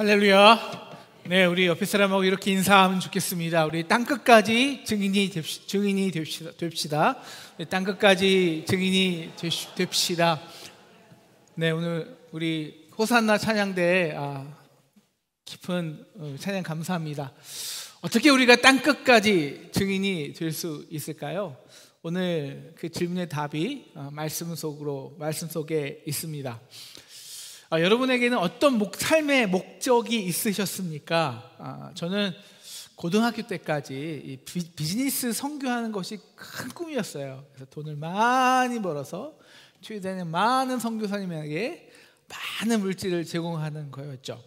할렐루야. 네, 우리 옆에 사람하고 이렇게 인사하면 좋겠습니다. 우리 땅끝까지 증인이 됩시다. 네, 땅끝까지 증인이 됩시다. 네, 오늘 우리 호산나 찬양대에 깊은 찬양 감사합니다. 어떻게 우리가 땅끝까지 증인이 될 수 있을까요? 오늘 그 질문의 답이 말씀 속에 있습니다. 여러분에게는 어떤 삶의 목적이 있으셨습니까? 저는 고등학교 때까지 비즈니스 선교하는 것이 큰 꿈이었어요. 그래서 돈을 많이 벌어서 최대한 많은 선교사님에게 많은 물질을 제공하는 거였죠.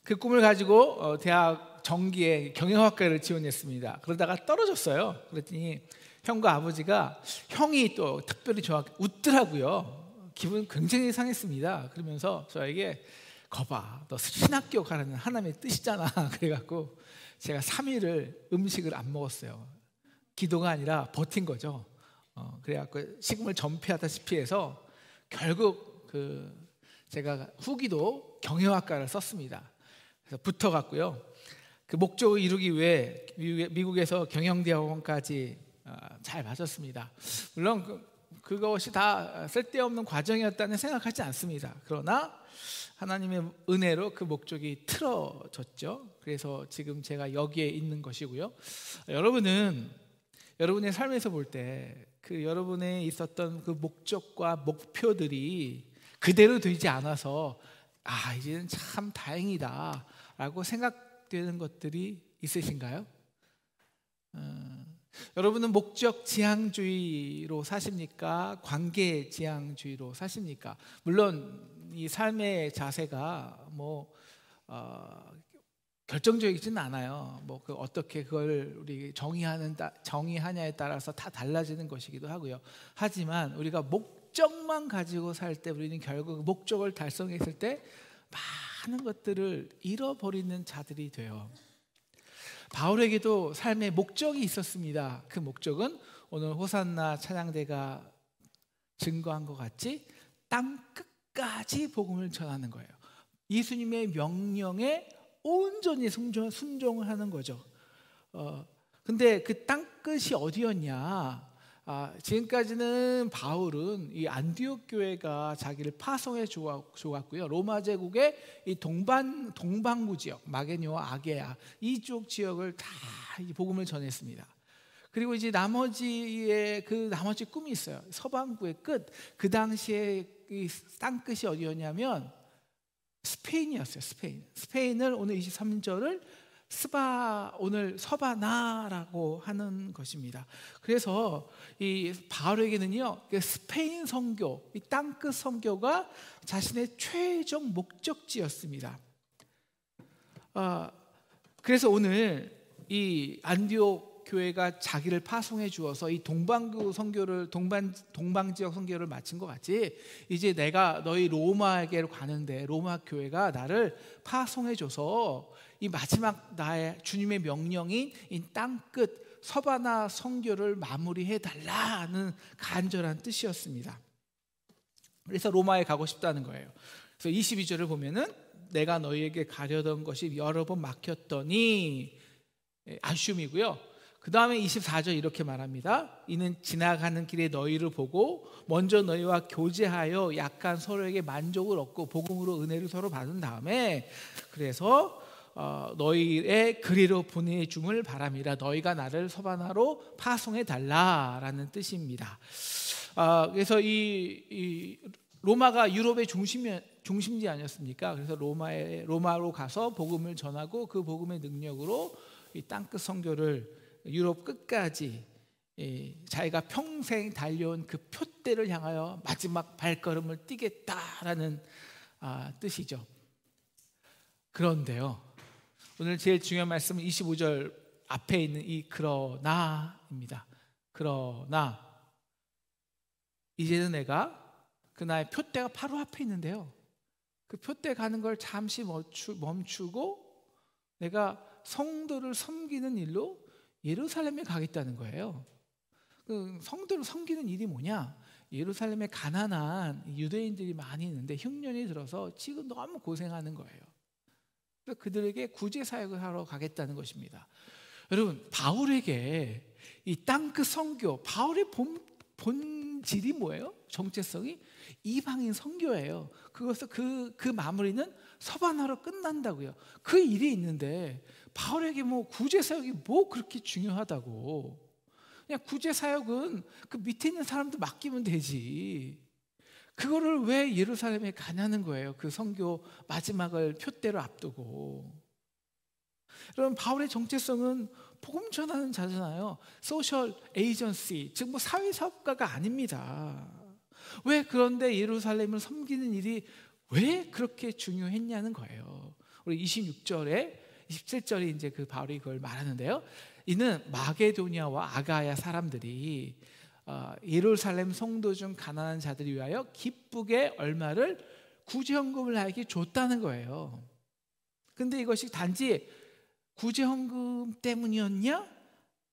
그 꿈을 가지고 대학 정기에 경영학과를 지원했습니다. 그러다가 떨어졌어요. 그랬더니 형과 아버지가 형이 또 특별히 저한테 웃더라고요. 기분 굉장히 상했습니다. 그러면서 저에게 거봐, 너 신학교 가라는 하나님의 뜻이잖아. 그래갖고 제가 3일을 음식을 안 먹었어요. 기도가 아니라 버틴 거죠. 그래갖고 식음을 전폐하다시피 해서 결국 제가 후기도 경영학과를 썼습니다. 그래서 붙어갔고요. 그 목적을 이루기 위해 미국에서 경영대학원까지 잘 맞았습니다. 물론 그것이 다 쓸데없는 과정이었다는 생각하지 않습니다. 그러나 하나님의 은혜로 그 목적이 틀어졌죠. 그래서 지금 제가 여기에 있는 것이고요. 여러분은 여러분의 삶에서 볼 때 그 여러분의 있었던 그 목적과 목표들이 그대로 되지 않아서 이제는 참 다행이다 라고 생각되는 것들이 있으신가요? 여러분은 목적 지향주의로 사십니까? 관계 지향주의로 사십니까? 물론 이 삶의 자세가 결정적이지는 않아요. 어떻게 그걸 우리 정의하냐에 따라서 다 달라지는 것이기도 하고요. 하지만 우리가 목적만 가지고 살 때 우리는 결국 목적을 달성했을 때 많은 것들을 잃어버리는 자들이 돼요. 바울에게도 삶의 목적이 있었습니다. 그 목적은 오늘 호산나 찬양대가 증거한 것 같이 땅 끝까지 복음을 전하는 거예요. 예수님의 명령에 온전히 순종을 하는 거죠. 근데 그 땅 끝이 어디였냐? 지금까지는 바울은 이 안디옥 교회가 자기를 파송해 주었고요. 로마 제국의 이 동방부 지역, 마게니와 아게야 이쪽 지역을 다 이 복음을 전했습니다. 그리고 이제 나머지 꿈이 있어요. 서방부의 끝. 그 당시에 이 땅 끝이 어디였냐면 스페인이었어요. 스페인을 오늘 23절을 오늘 서바나라고 하는 것입니다. 그래서 이 바울에게는요, 스페인 선교, 이 땅끝 선교가 자신의 최종 목적지였습니다. 그래서 오늘 이 안디옥 교회가 자기를 파송해 주어서 이 동방 지역 선교를 마친 것 같이 이제 내가 너희 로마에게로 가는데 로마 교회가 나를 파송해 줘서 이 마지막 나의 주님의 명령인 이 땅끝 서바나 선교를 마무리해 달라는 간절한 뜻이었습니다. 그래서 로마에 가고 싶다는 거예요. 그래서 22절을 보면은 내가 너희에게 가려던 것이 여러 번 막혔더니 아쉬움이고요. 그 다음에 24절 이렇게 말합니다. 이는 지나가는 길에 너희를 보고 먼저 너희와 교제하여 약한 서로에게 만족을 얻고 복음으로 은혜를 서로 받은 다음에 그래서 너희의 그리로 보내줌을 바랍니다. 너희가 나를 서바나로 파송해 달라라는 뜻입니다. 그래서 이 로마가 유럽의 중심지 아니었습니까? 그래서 로마로 가서 복음을 전하고 그 복음의 능력으로 이 땅끝 선교를 유럽 끝까지 자기가 평생 달려온 그 표대를 향하여 마지막 발걸음을 띄겠다라는 뜻이죠. 그런데요, 오늘 제일 중요한 말씀은 25절 앞에 있는 이 그러나입니다. 그러나 이제는 내가 그 나의 표대가 바로 앞에 있는데요, 그 표대 가는 걸 잠시 멈추고 내가 성도를 섬기는 일로 예루살렘에 가겠다는 거예요. 그 성도를 섬기는 일이 뭐냐? 예루살렘에 가난한 유대인들이 많이 있는데 흉년이 들어서 지금 너무 고생하는 거예요. 그래서 그들에게 구제 사역을 하러 가겠다는 것입니다. 여러분, 바울에게 이 땅끝 선교, 바울의 본질이 뭐예요? 정체성이 이방인 선교예요. 그것을 그 마무리는 서반화로 끝난다고요. 그 일이 있는데 바울에게 뭐 구제 사역이 뭐 그렇게 중요하다고? 그냥 구제 사역은 그 밑에 있는 사람들 맡기면 되지. 그거를 왜 예루살렘에 가냐는 거예요. 그 선교 마지막을 표대로 앞두고. 여러분, 바울의 정체성은 복음 전하는 자잖아요. 소셜 에이전시, 즉 뭐 사회사업가가 아닙니다. 왜 그런데 예루살렘을 섬기는 일이 왜 그렇게 중요했냐는 거예요. 우리 26절에 27절에 이제 그 바울이 그걸 말하는데요. 이는 마게도니아와 아가야 사람들이 예루살렘 성도 중 가난한 자들을 위하여 기쁘게 얼마를 구제헌금을 나에게 줬다는 거예요. 근데 이것이 단지 구제헌금 때문이었냐?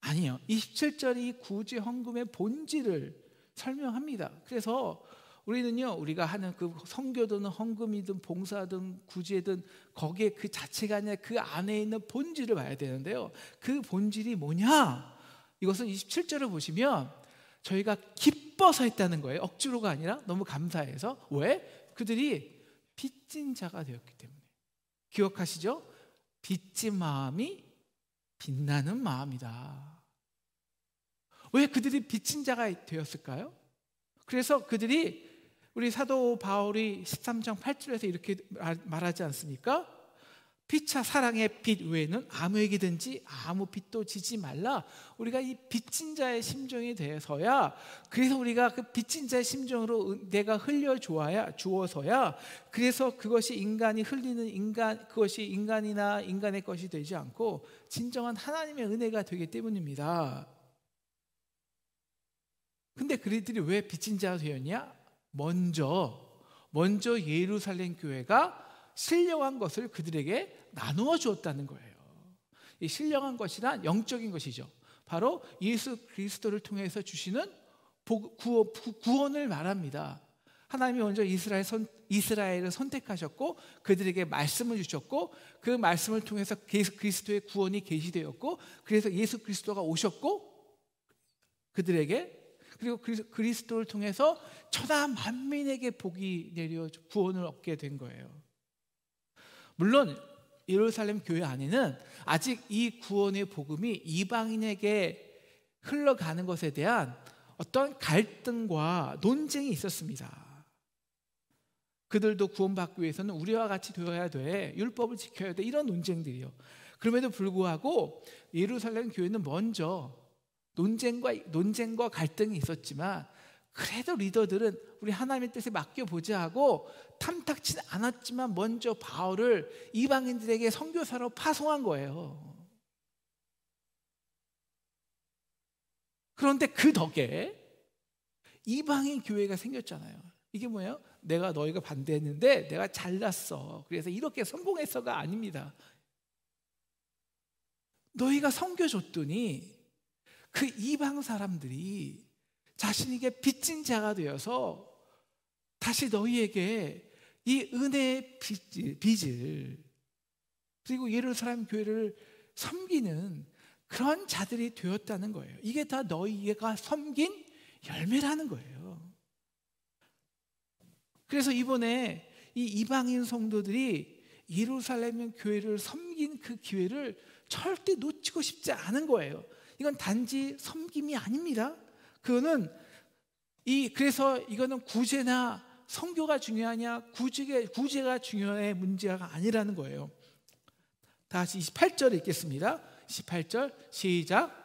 아니요. 27절이 구제헌금의 본질을 설명합니다. 그래서 우리는요, 우리가 하는 그 선교든 헌금이든 봉사든 구제든 거기에 그 자체가 아니라 그 안에 있는 본질을 봐야 되는데요. 그 본질이 뭐냐? 이것은 27절을 보시면 저희가 기뻐서 했다는 거예요. 억지로가 아니라 너무 감사해서. 왜? 그들이 빚진 자가 되었기 때문에. 기억하시죠? 빚진 마음이 빛나는 마음이다. 왜 그들이 빚진 자가 되었을까요? 그래서 그들이 우리 사도 바울이 13장 8절에서 이렇게 말하지 않습니까? 피차 사랑의 빚 외에는 아무에게든지 아무 빚도 지지 말라. 우리가 이 빚진 자의 심정이 돼서야, 그래서 우리가 그 빚진 자의 심정으로 내가 흘려 주어서야, 그래서 그것이 인간이 흘리는 그것이 인간이나 인간의 것이 되지 않고 진정한 하나님의 은혜가 되기 때문입니다. 근데 그들이 왜 빚진 자가 되었냐? 먼저 예루살렘 교회가 신령한 것을 그들에게 나누어 주었다는 거예요. 이 신령한 것이란 영적인 것이죠. 바로 예수 그리스도를 통해서 주시는 구원을 말합니다. 하나님이 먼저 이스라엘을 선택하셨고 그들에게 말씀을 주셨고 그 말씀을 통해서 예수 그리스도의 구원이 계시되었고 그래서 예수 그리스도가 오셨고 그들에게, 그리고 그리스도를 통해서 천하 만민에게 복이 내려 구원을 얻게 된 거예요. 물론 예루살렘 교회 안에는 아직 이 구원의 복음이 이방인에게 흘러가는 것에 대한 어떤 갈등과 논쟁이 있었습니다. 그들도 구원받기 위해서는 우리와 같이 되어야 돼, 율법을 지켜야 돼, 이런 논쟁들이요. 그럼에도 불구하고 예루살렘 교회는 먼저 논쟁과 갈등이 있었지만 그래도 리더들은 우리 하나님의 뜻에 맡겨보자 하고 탐탁치 않았지만 먼저 바울을 이방인들에게 선교사로 파송한 거예요. 그런데 그 덕에 이방인 교회가 생겼잖아요. 이게 뭐예요? 너희가 반대했는데 내가 잘났어, 그래서 이렇게 성공했어가 아닙니다. 너희가 선교줬더니 그 이방 사람들이 자신에게 빚진 자가 되어서 다시 너희에게 이 은혜의 빚을, 그리고 예루살렘 교회를 섬기는 그런 자들이 되었다는 거예요. 이게 다 너희가 섬긴 열매라는 거예요. 그래서 이번에 이 이방인 성도들이 예루살렘 교회를 섬긴 그 기회를 절대 놓치고 싶지 않은 거예요. 이건 단지 섬김이 아닙니다. 그래서 이거는 구제나 선교가 중요하냐 구제가 중요한 문제가 아니라는 거예요. 다시 28절 읽겠습니다. 28절 시작.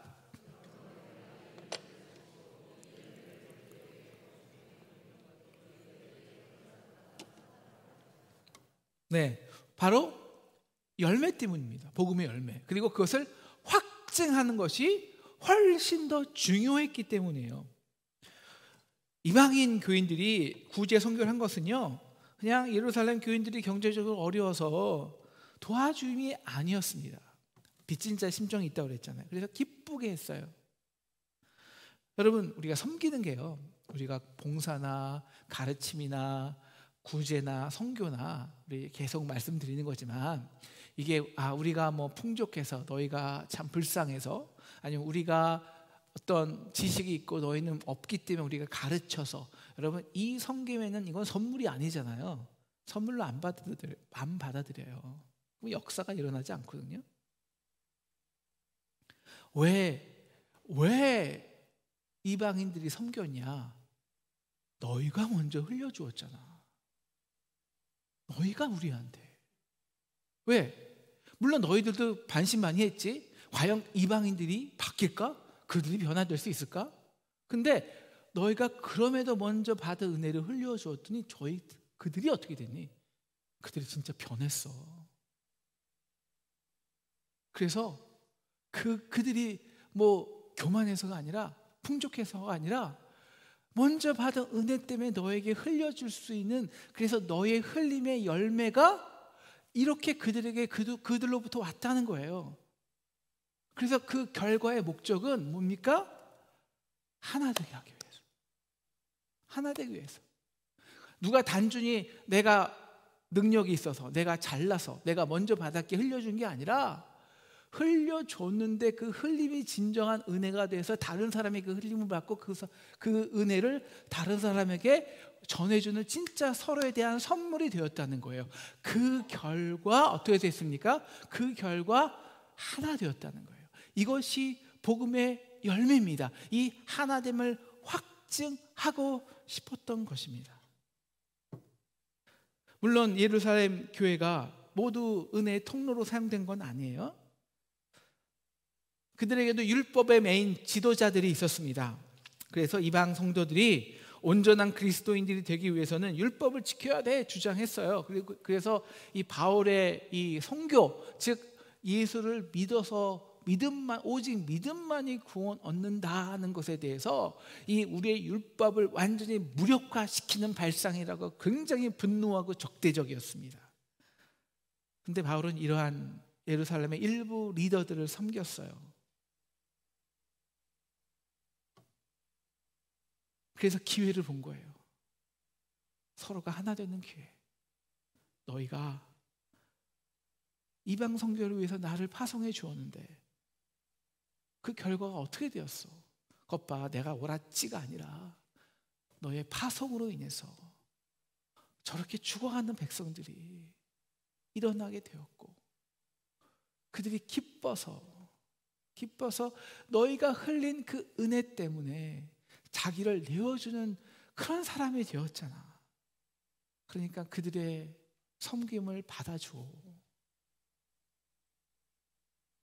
네, 바로 열매 때문입니다. 복음의 열매. 그리고 그것을 확증하는 것이 훨씬 더 중요했기 때문이에요. 이방인 교인들이 구제 선교를 한 것은요, 그냥 예루살렘 교인들이 경제적으로 어려워서 도와줌이 아니었습니다. 빚진 자 심정이 있다고 그랬잖아요. 그래서 기쁘게 했어요. 여러분, 우리가 섬기는 게요, 우리가 봉사나 가르침이나 구제나 선교나 우리 계속 말씀드리는 거지만, 이게 우리가 뭐 풍족해서 너희가 참 불쌍해서, 아니면 우리가 어떤 지식이 있고 너희는 없기 때문에 우리가 가르쳐서, 여러분 이 섬김에는 이건 선물이 아니잖아요. 선물로 안 받아들여요. 그럼 역사가 일어나지 않거든요. 왜 이방인들이 섬겼냐? 너희가 먼저 흘려주었잖아. 너희가 우리한테. 왜? 물론 너희들도 반신반의 했지. 과연 이방인들이 바뀔까? 그들이 변화될 수 있을까? 근데 너희가 그럼에도 먼저 받은 은혜를 흘려주었더니 그들이 어떻게 됐니? 그들이 진짜 변했어. 그래서 그들이 뭐 교만해서가 아니라, 풍족해서가 아니라, 먼저 받은 은혜 때문에 너에게 흘려줄 수 있는, 그래서 너의 흘림의 열매가 이렇게 그들로부터 왔다는 거예요. 그래서 그 결과의 목적은 뭡니까? 하나 되게 하기 위해서. 하나 되기 위해서. 누가 단순히 내가 능력이 있어서, 내가 잘나서, 내가 먼저 받았기에 흘려준 게 아니라, 흘려줬는데 그 흘림이 진정한 은혜가 돼서 다른 사람이 그 흘림을 받고 그 은혜를 다른 사람에게 전해주는 진짜 서로에 대한 선물이 되었다는 거예요. 그 결과 어떻게 됐습니까? 그 결과 하나 되었다는 거예요. 이것이 복음의 열매입니다. 이 하나됨을 확증하고 싶었던 것입니다. 물론 예루살렘 교회가 모두 은혜의 통로로 사용된 건 아니에요. 그들에게도 율법의 메인 지도자들이 있었습니다. 그래서 이방 성도들이 온전한 그리스도인들이 되기 위해서는 율법을 지켜야 돼 주장했어요. 그래서 이 바울의 이 선교, 즉 예수를 믿어서 오직 믿음만이 구원 얻는다는 것에 대해서 이 우리의 율법을 완전히 무력화시키는 발상이라고 굉장히 분노하고 적대적이었습니다. 그런데 바울은 이러한 예루살렘의 일부 리더들을 섬겼어요. 그래서 기회를 본 거예요. 서로가 하나 되는 기회. 너희가 이방 선교를 위해서 나를 파송해 주었는데 그 결과가 어떻게 되었어? 것 봐, 내가 옳았지가 아니라 너의 파송으로 인해서 저렇게 죽어가는 백성들이 일어나게 되었고, 그들이 기뻐서 너희가 흘린 그 은혜 때문에 자기를 내어주는 그런 사람이 되었잖아. 그러니까 그들의 섬김을 받아줘.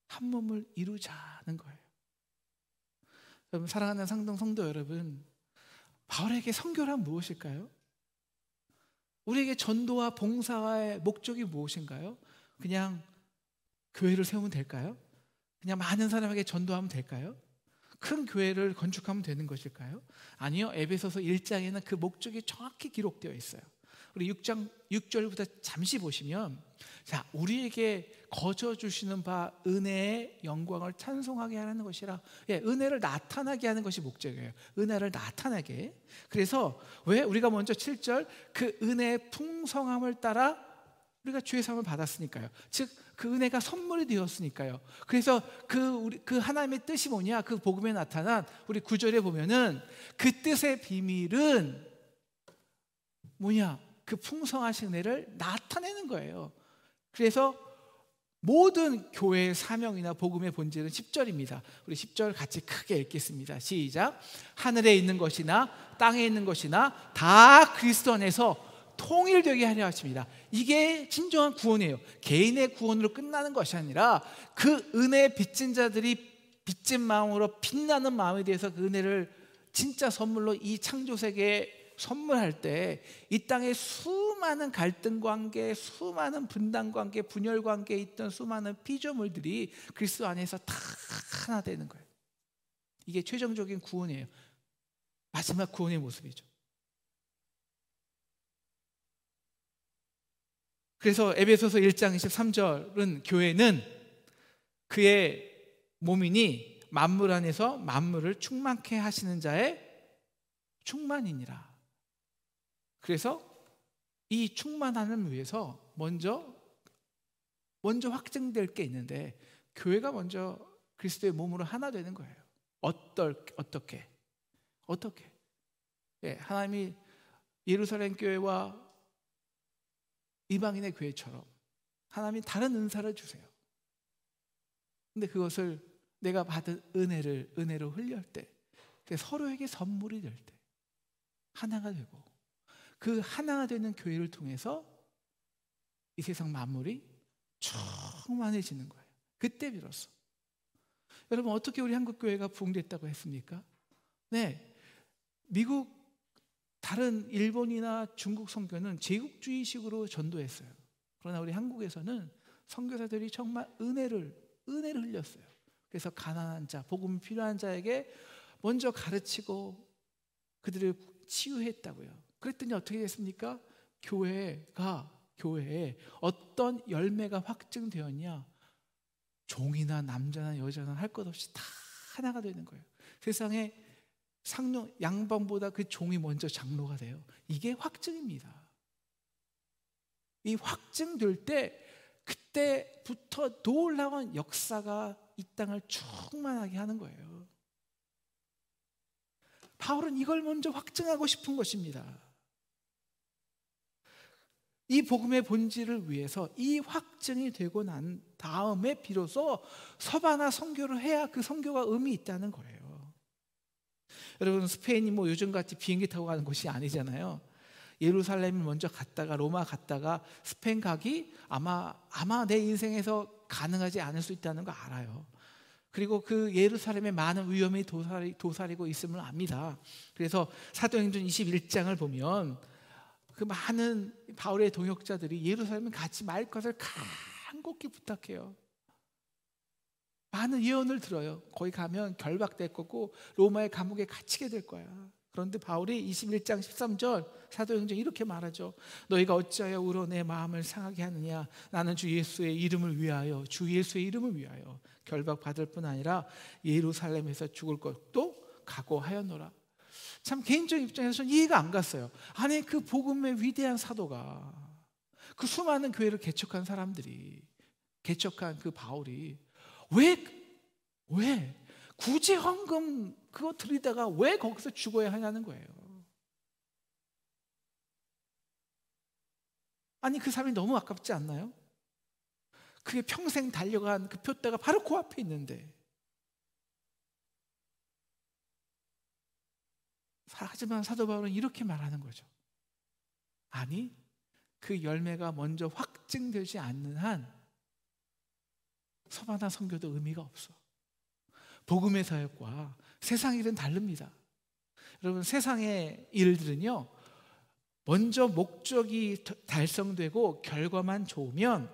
한 몸을 이루자는 거예요. 여러분, 사랑하는 상동 성도 여러분, 바울에게 선교란 무엇일까요? 우리에게 전도와 봉사의 목적이 무엇인가요? 그냥 교회를 세우면 될까요? 그냥 많은 사람에게 전도하면 될까요? 큰 교회를 건축하면 되는 것일까요? 아니요. 에베소서 1장에는 그 목적이 정확히 기록되어 있어요. 우리 6장 6절부터 잠시 보시면, 자, 우리에게 거저 주시는 바 은혜의 영광을 찬송하게 하는 것이라. 은혜를 나타나게 하는 것이 목적이에요. 은혜를 나타나게. 그래서 왜 우리가 먼저 7절 그 은혜의 풍성함을 따라 우리가 주의 사함을 받았으니까요. 즉 그 은혜가 선물이 되었으니까요. 그래서 그 하나님의 뜻이 뭐냐? 그 복음에 나타난 우리 9절에 보면은 그 뜻의 비밀은 뭐냐? 그 풍성하신 은혜를 나타내는 거예요. 그래서 모든 교회의 사명이나 복음의 본질은 10절입니다. 우리 10절 같이 크게 읽겠습니다. 시작. 하늘에 있는 것이나 땅에 있는 것이나 다 그리스도 안에서 통일되게 하려 하십니다. 이게 진정한 구원이에요. 개인의 구원으로 끝나는 것이 아니라 그 은혜에 빚진 자들이 빚진 마음으로 빛나는 마음에 대해서 그 은혜를 진짜 선물로 이 창조세계에 선물할 때 이 땅에 수많은 갈등 관계, 수많은 분단 관계, 분열 관계에 있던 수많은 피조물들이 그리스도 안에서 다 하나 되는 거예요. 이게 최종적인 구원이에요. 마지막 구원의 모습이죠. 그래서 에베소서 1장 23절은 교회는 그의 몸이니 만물 안에서 만물을 충만케 하시는 자의 충만이니라. 그래서 이 충만함을 위해서 먼저 확증될 게 있는데, 교회가 먼저 그리스도의 몸으로 하나 되는 거예요. 어떻게? 예, 하나님이 예루살렘 교회와 이방인의 교회처럼 하나님이 다른 은사를 주세요. 근데 그것을 내가 받은 은혜로 흘릴 때, 서로에게 선물이 될 때 하나가 되고, 그 하나가 되는 교회를 통해서 이 세상 만물이 충만해지는 거예요. 그때 비로소. 여러분, 어떻게 우리 한국 교회가 부흥됐다고 했습니까? 네, 미국, 다른 일본이나 중국 선교는 제국주의식으로 전도했어요. 그러나 우리 한국에서는 선교사들이 정말 은혜를 흘렸어요. 그래서 가난한 자, 복음이 필요한 자에게 먼저 가르치고 그들을 치유했다고요. 그랬더니 어떻게 됐습니까? 교회에 어떤 열매가 확증되었냐? 종이나 남자나 여자나 할 것 없이 다 하나가 되는 거예요. 세상에 양반보다 그 종이 먼저 장로가 돼요. 이게 확증입니다. 이 확증될 때, 그때부터 놀라운 역사가 이 땅을 충만하게 하는 거예요. 바울은 이걸 먼저 확증하고 싶은 것입니다. 이 복음의 본질을 위해서 이 확증이 되고 난 다음에 비로소 서바나 선교를 해야 그 선교가 의미 있다는 거예요. 여러분, 스페인이 요즘같이 비행기 타고 가는 곳이 아니잖아요. 예루살렘을 먼저 갔다가 로마 갔다가 스페인 가기 아마 내 인생에서 가능하지 않을 수 있다는 거 알아요. 그리고 그 예루살렘에 많은 위험이 도사리고 있음을 압니다. 그래서 사도행전 21장을 보면 그 많은 바울의 동역자들이 예루살렘에 가지 말 것을 간곡히 부탁해요. 많은 예언을 들어요. 거기 가면 결박될 거고 로마의 감옥에 갇히게 될 거야. 그런데 바울이 21장 13절 사도행전 이렇게 말하죠. 너희가 어찌하여 울어 내 마음을 상하게 하느냐? 나는 주 예수의 이름을 위하여 결박받을 뿐 아니라 예루살렘에서 죽을 것도 각오하였노라. 참 개인적인 입장에서는 이해가 안 갔어요. 아니, 그 복음의 위대한 사도가, 그 수많은 교회를 개척한 사람들이, 개척한 그 바울이 왜 굳이 헌금 그거 드리다가 왜 거기서 죽어야 하냐는 거예요. 아니, 그 사람이 너무 아깝지 않나요? 그게 평생 달려간 그 표대가 바로 코앞에 있는데. 하지만 사도 바울은 이렇게 말하는 거죠. 아니, 그 열매가 먼저 확증되지 않는 한 서바나 선교도 의미가 없어. 복음의 사역과 세상 일은 다릅니다. 여러분, 세상의 일들은요, 먼저 목적이 달성되고 결과만 좋으면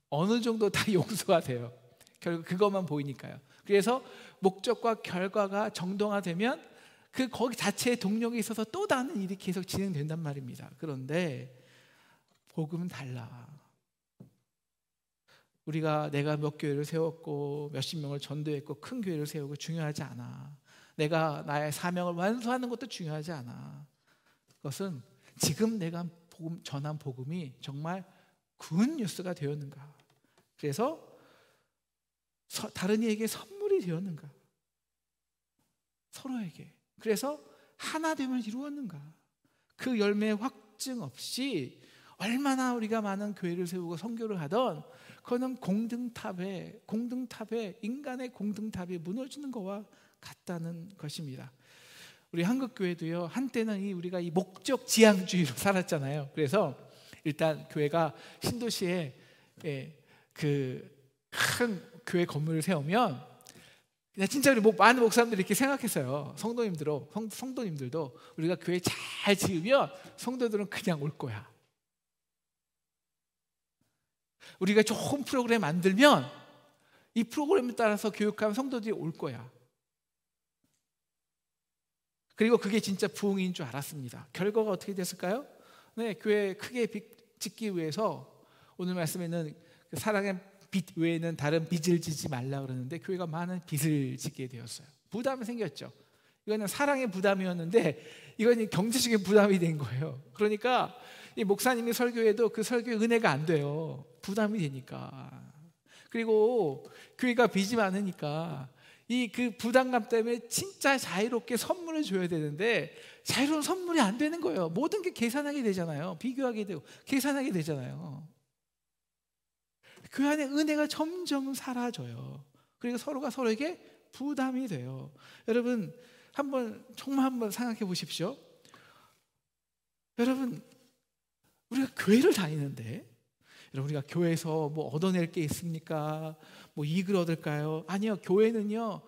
어느 정도 다 용서가 돼요. 결국 그것만 보이니까요. 그래서 목적과 결과가 정당화되면 거기 자체의 동력이 있어서 또 다른 일이 계속 진행된단 말입니다. 그런데 복음은 달라. 내가 몇 교회를 세웠고 몇십 명을 전도했고 큰 교회를 세우고 중요하지 않아. 내가 나의 사명을 완수하는 것도 중요하지 않아. 그것은 지금 내가 전한 복음이 정말 굿뉴스가 되었는가? 그래서 다른 이에게 선물이 되었는가? 서로에게. 그래서 하나됨을 이루었는가? 그 열매의 확증 없이 얼마나 우리가 많은 교회를 세우고 선교를 하던 그거는 공등탑에 인간의 공등탑이 무너지는 것과 같다는 것입니다. 우리 한국 교회도요, 한때는 우리가 이 목적 지향주의로 살았잖아요. 그래서 일단 교회가 신도시에 그 큰 교회 건물을 세우면 그냥 진짜 우리 많은 목사님들이 이렇게 생각했어요. 성도님들도 우리가 교회 잘 지으면 성도들은 그냥 올 거야. 우리가 좋은 프로그램 만들면 이 프로그램에 따라서 교육하면 성도들이 올 거야. 그리고 그게 진짜 부흥인 줄 알았습니다. 결과가 어떻게 됐을까요? 네, 교회 크게 짓기 위해서 오늘 말씀에는 사랑의 빚 외에는 다른 빚을 지지 말라 그러는데 교회가 많은 빚을 짓게 되었어요. 부담이 생겼죠. 이거는 사랑의 부담이었는데 이건 경제적인 부담이 된 거예요. 그러니까 이 목사님이 설교해도 그 설교에 은혜가 안 돼요. 부담이 되니까. 그리고 교회가 빚이 많으니까 이 그 부담감 때문에 진짜 자유롭게 선물을 줘야 되는데 자유로운 선물이 안 되는 거예요. 모든 게 계산하게 되잖아요. 비교하게 되고 계산하게 되잖아요. 그 안에 은혜가 점점 사라져요. 그리고 서로가 서로에게 부담이 돼요. 여러분 정말 한번 생각해 보십시오. 여러분 우리가 교회를 다니는데 여러분 우리가 교회에서 뭐 얻어낼 게 있습니까? 뭐 이익을 얻을까요? 아니요. 교회는요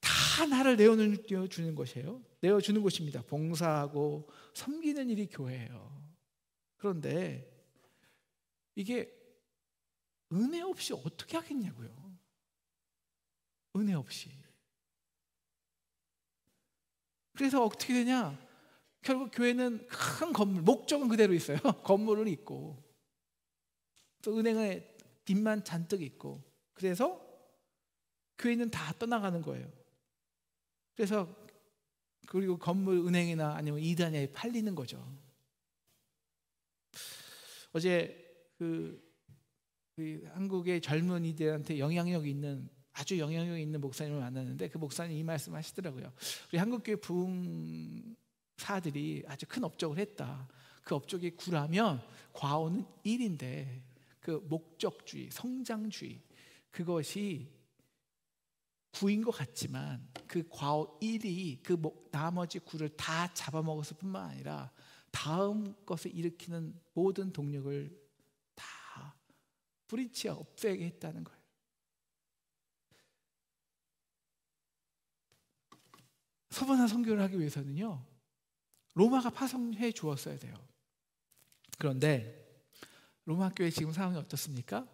다 나를 내어주는 것이에요. 내어주는 곳입니다. 봉사하고 섬기는 일이 교회예요. 그런데 이게 은혜 없이 어떻게 하겠냐고요. 은혜 없이. 그래서 어떻게 되냐? 결국 교회는 큰 건물, 목적은 그대로 있어요. 건물을 있고 또 은행에 빚만 잔뜩 있고, 그래서 교회는 다 떠나가는 거예요. 그래서 그리고 건물, 은행이나 아니면 이단에 팔리는 거죠. 어제 그 한국의 젊은이들한테 아주 영향력 있는 목사님을 만났는데 그 목사님이 이 말씀 하시더라고요. 우리 한국교회 부흥사들이 아주 큰 업적을 했다. 그 업적이 구라면 과오는 일인데 그 목적주의, 성장주의, 그것이 구인 것 같지만 그 과오 1이 그 나머지 9를 다 잡아먹었을 뿐만 아니라 다음 것을 일으키는 모든 동력을 다 뿌리치어 없애게 했다는 거예요. 서번화 선교를 하기 위해서는요 로마가 파송해 주었어야 돼요. 그런데 로마 교회 지금 상황이 어떻습니까?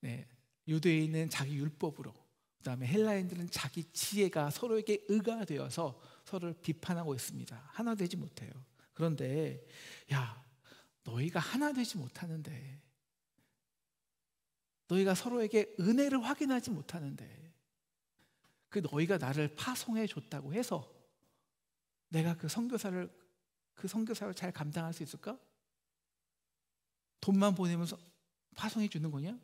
네, 유대인은 자기 율법으로, 그다음에 헬라인들은 자기 지혜가 서로에게 의가 되어서 서로를 비판하고 있습니다. 하나 되지 못해요. 그런데 너희가 하나 되지 못하는데, 너희가 서로에게 은혜를 확인하지 못하는데 그 너희가 나를 파송해 줬다고 해서 내가 그 선교사를 잘 감당할 수 있을까? 돈만 보내면서 파송해 주는 거냐?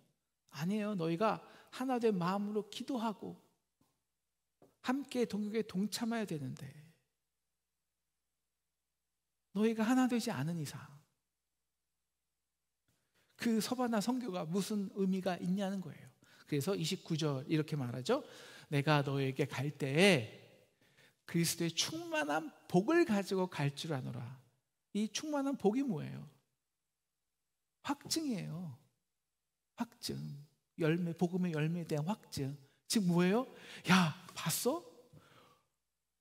아니에요. 너희가 하나 된 마음으로 기도하고 함께 동역에 동참해야 되는데 너희가 하나 되지 않은 이상 그 서바나 선교가 무슨 의미가 있냐는 거예요. 그래서 29절 이렇게 말하죠. 내가 너에게 갈 때에 그리스도의 충만한 복을 가지고 갈 줄 아노라. 이 충만한 복이 뭐예요? 확증이에요. 확증. 열매, 복음의 열매에 대한 확증. 즉 뭐예요? 봤어?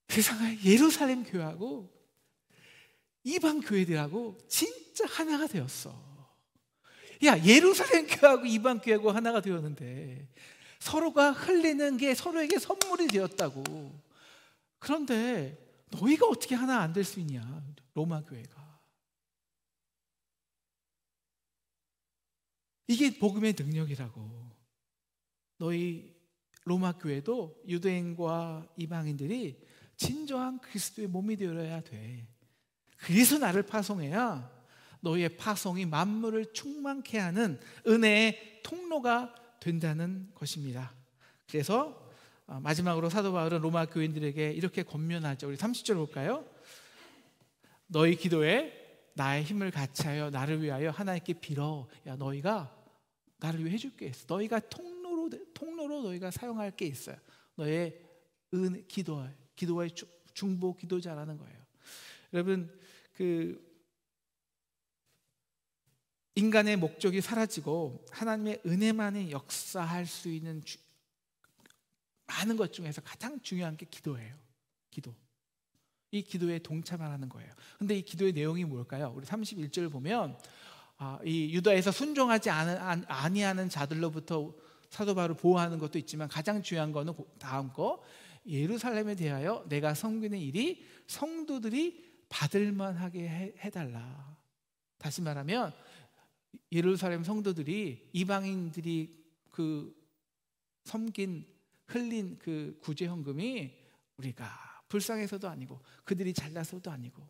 세상에 예루살렘 교회하고 이방 교회들하고 진짜 하나가 되었어. 예루살렘 교회하고 이방 교회하고 하나가 되었는데 서로가 흘리는 게 서로에게 선물이 되었다고. 그런데 너희가 어떻게 하나 안 될 수 있냐? 로마 교회가. 이게 복음의 능력이라고. 너희 로마 교회도 유대인과 이방인들이 진정한 그리스도의 몸이 되어야 돼. 그래서 나를 파송해야 너희의 파송이 만물을 충만케 하는 은혜의 통로가 된다는 것입니다. 그래서 마지막으로 사도 바울은 로마 교인들에게 이렇게 권면하죠. 우리 30절 볼까요? 너희 기도에 나의 힘을 같이하여 나를 위하여 하나님께 빌어. 너희가 나를 위해 해줄 게 있어. 너희가 통로로 너희가 사용할 게 있어요. 너의 기도의 중보 기도자라는 거예요. 여러분 인간의 목적이 사라지고 하나님의 은혜만이 역사할 수 있는 많은 것 중에서 가장 중요한 게 기도예요. 기도. 이 기도에 동참하라는 거예요. 근데 이 기도의 내용이 뭘까요? 우리 31절 보면 이 유다에서 순종하지 아니하는 자들로부터 사도 바울을 보호하는 것도 있지만 가장 중요한 거는 다음 거, 예루살렘에 대하여 내가 섬기는 일이 성도들이 받을 만하게 해달라. 다시 말하면 예루살렘 성도들이 이방인들이 흘린 그 구제 헌금이 우리가 불쌍해서도 아니고 그들이 잘나서도 아니고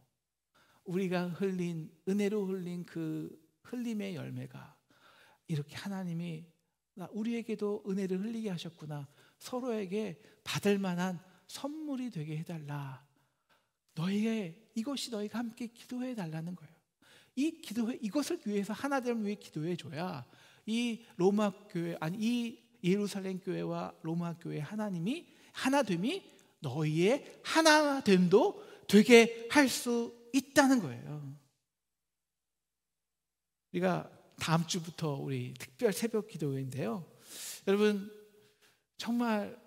우리가 흘린 은혜로 흘린 그 흘림의 열매가 이렇게 하나님이 우리에게도 은혜를 흘리게 하셨구나. 서로에게 받을 만한 선물이 되게 해달라. 이것이 너희가 함께 기도해 달라는 거예요. 이것을 위해서 하나됨을 위해 기도해 줘야 이 로마 교회 이 예루살렘 교회와 로마 교회 하나님이 하나됨이 너희의 하나됨도 되게 할 수 있다는 거예요. 우리가 다음 주부터 우리 특별 새벽 기도회인데요. 여러분 정말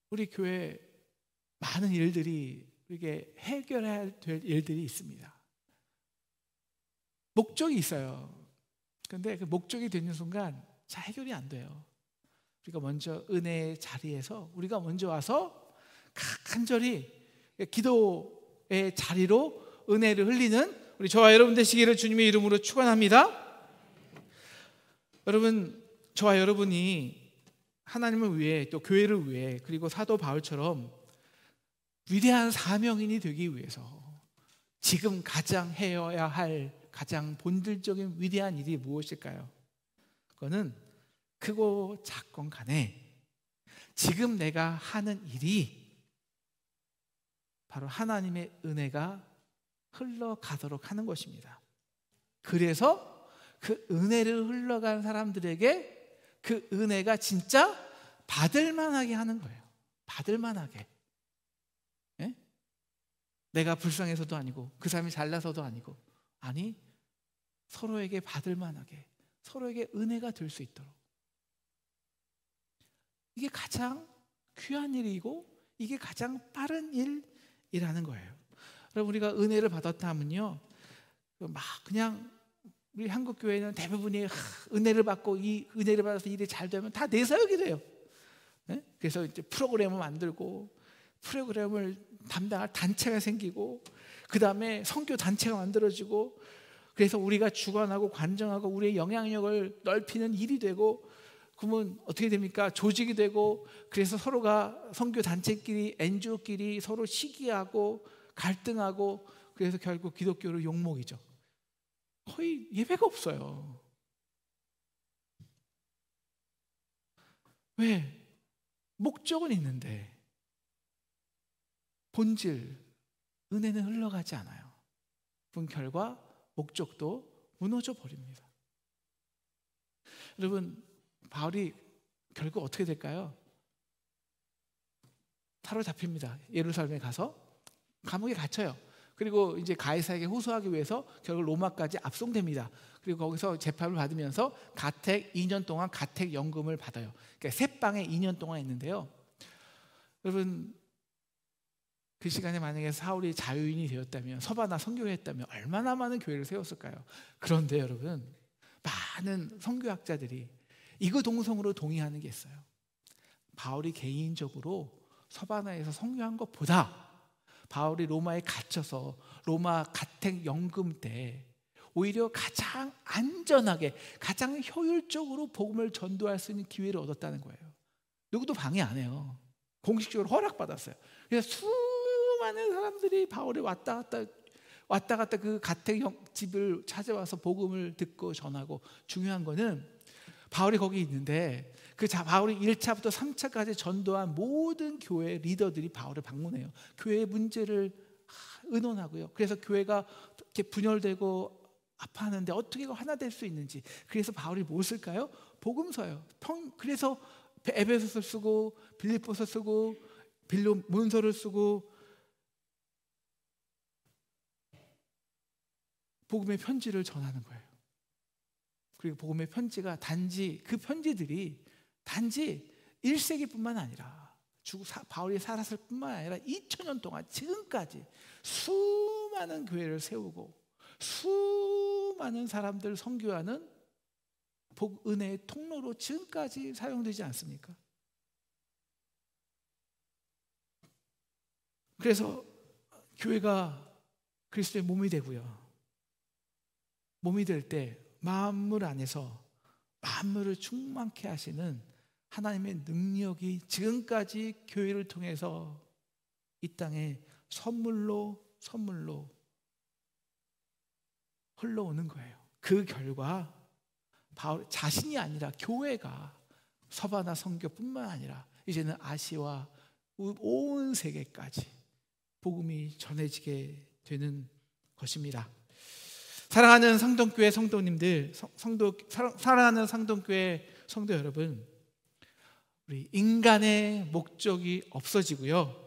우리 교회 많은 일들이 이게 해결해야 될 일들이 있습니다. 목적이 있어요. 그런데 그 목적이 되는 순간 잘 해결이 안 돼요. 우리가 먼저 은혜의 자리에서 우리가 먼저 와서 간절히 기도의 자리로 은혜를 흘리는 우리 저와 여러분 되시기를 주님의 이름으로 축원합니다. 여러분 저와 여러분이 하나님을 위해 또 교회를 위해 그리고 사도 바울처럼 위대한 사명인이 되기 위해서 지금 가장 해야 할 가장 본질적인 위대한 일이 무엇일까요? 그거는 크고 작건 간에 지금 내가 하는 일이 바로 하나님의 은혜가 흘러가도록 하는 것입니다. 그래서 그 은혜를 흘러간 사람들에게 그 은혜가 진짜 받을 만하게 하는 거예요. 받을 만하게. 예? 내가 불쌍해서도 아니고 그 사람이 잘나서도 아니고 아니 서로에게 받을 만하게 서로에게 은혜가 될 수 있도록 이게 가장 귀한 일이고 이게 가장 빠른 일이라는 거예요. 여러분 우리가 은혜를 받았다 하면요 막 그냥 우리 한국 교회는 대부분이 은혜를 받고 이 은혜를 받아서 일이 잘 되면 다 내 사역이 돼요. 네? 그래서 이제 프로그램을 만들고 프로그램을 담당할 단체가 생기고 그 다음에 선교 단체가 만들어지고 그래서 우리가 주관하고 관정하고 우리의 영향력을 넓히는 일이 되고 그러면 어떻게 됩니까? 조직이 되고 그래서 서로가 선교 단체끼리 NGO끼리 서로 시기하고 갈등하고 그래서 결국 기독교로 욕먹이죠. 거의 예배가 없어요. 왜? 목적은 있는데 본질, 은혜는 흘러가지 않아요. 그 결과 목적도 무너져 버립니다. 여러분 바울이 결국 어떻게 될까요? 사로잡힙니다. 예루살렘에 가서 감옥에 gat혀요. 그리고 이제 가이사에게 호소하기 위해서 결국 로마까지 압송됩니다. 그리고 거기서 재판을 받으면서 가택 2년 동안 가택 연금을 받아요. 그러니까 셋방에 2년 동안 있는데요. 여러분 그 시간에 만약에 사울이 자유인이 되었다면 서바나 선교했다면 얼마나 많은 교회를 세웠을까요? 그런데 여러분 많은 선교학자들이 이거 동성으로 동의하는 게 있어요. 바울이 개인적으로 서바나에서 선교한 것보다 바울이 로마에 갇혀서 로마 가택 연금 때 오히려 가장 안전하게 가장 효율적으로 복음을 전도할 수 있는 기회를 얻었다는 거예요. 누구도 방해 안 해요. 공식적으로 허락받았어요. 그래서 수많은 사람들이 바울이 왔다 갔다 그 가택 집을 찾아와서 복음을 듣고 전하고 중요한 거는 바울이 거기 있는데 그 바울이 1차부터 3차까지 전도한 모든 교회 리더들이 바울을 방문해요. 교회의 문제를 의논하고요. 그래서 교회가 이렇게 분열되고 아파하는데 어떻게 하나 될 수 있는지. 그래서 바울이 뭘 쓸까요? 복음서예요. 그래서 에베소서 쓰고 빌립보서 쓰고 빌립보문서를 쓰고 복음의 편지를 전하는 거예요. 그리고 복음의 편지가 그 편지들이 단지 1세기뿐만 아니라 바울이 살았을 뿐만 아니라 2000년 동안 지금까지 수많은 교회를 세우고 수많은 사람들 선교하는 은혜의 통로로 지금까지 사용되지 않습니까? 그래서 교회가 그리스도의 몸이 되고요. 몸이 될 때 만물 안에서 만물을 충만케 하시는 하나님의 능력이 지금까지 교회를 통해서 이 땅에 선물로 흘러오는 거예요. 그 결과 바울 자신이 아니라 교회가 서바나 선교뿐만 아니라 이제는 아시아와 온 세계까지 복음이 전해지게 되는 것입니다. 사랑하는 상동교회 성도님들, 사랑하는 상동교회 성도 여러분, 우리 인간의 목적이 없어지고요,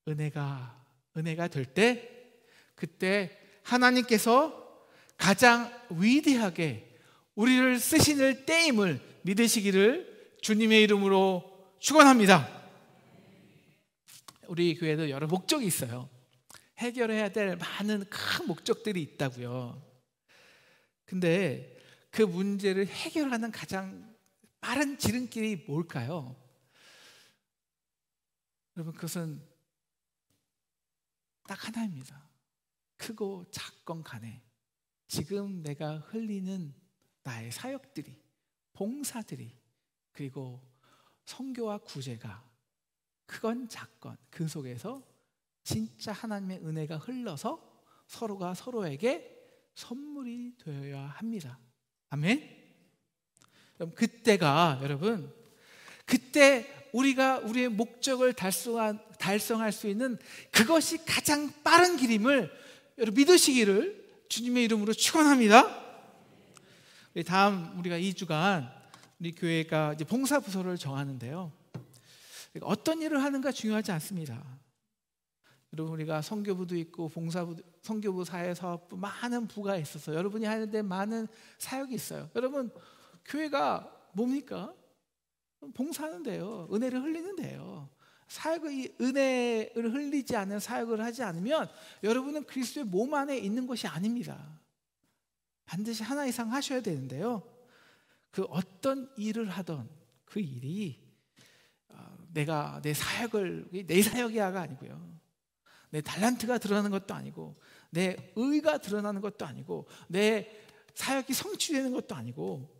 은혜가 될 때, 그때 하나님께서 가장 위대하게 우리를 쓰시는 때임을 믿으시기를 주님의 이름으로 축원합니다. 우리 교회도 여러 목적이 있어요. 해결해야 될 많은 큰 목적들이 있다고요. 근데 그 문제를 해결하는 가장 빠른 지름길이 뭘까요? 여러분, 그것은 딱 하나입니다. 크고 작건 간에 지금 내가 흘리는 나의 사역들이, 봉사들이, 그리고 선교와 구제가 크건 작건 그 속에서 진짜 하나님의 은혜가 흘러서 서로가 서로에게 선물이 되어야 합니다. 아멘. 여러분, 그때 우리가 우리의 목적을 달성할 수 있는 그것이 가장 빠른 길임을 여러분 믿으시기를 주님의 이름으로 축원합니다. 다음 우리가 2주간 우리 교회가 이제 봉사 부서를 정하는데요, 어떤 일을 하는가 중요하지 않습니다. 여러분, 우리가 선교부도 있고 선교부 사회사업부 많은 부가 있어서 여러분이 하는데 많은 사역이 있어요. 여러분, 교회가 뭡니까? 봉사하는데요, 은혜를 흘리는데요. 사역의 은혜를 흘리지 않은 사역을 하지 않으면 여러분은 그리스도의 몸 안에 있는 것이 아닙니다. 반드시 하나 이상 하셔야 되는데요, 그 어떤 일을 하던 그 일이 내가 내 사역이야가 아니고요, 내 달란트가 드러나는 것도 아니고, 내 의가 드러나는 것도 아니고, 내 사역이 성취되는 것도 아니고,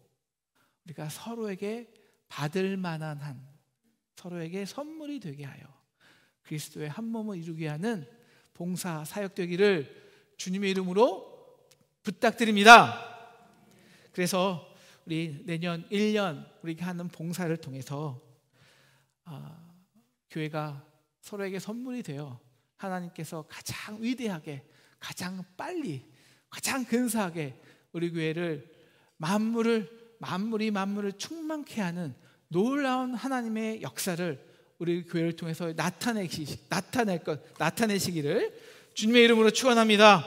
우리가 서로에게 받을 만한 한, 서로에게 선물이 되게 하여 그리스도의 한 몸을 이루게 하는 봉사 사역 되기를 주님의 이름으로 부탁드립니다. 그래서 우리 내년 1년 우리가 하는 봉사를 통해서 교회가 서로에게 선물이 되어 하나님께서 가장 위대하게, 가장 빨리, 가장 근사하게 우리 교회를 만물이 충만케 하는 놀라운 하나님의 역사를 우리 교회를 통해서 나타내시기를 주님의 이름으로 축원합니다.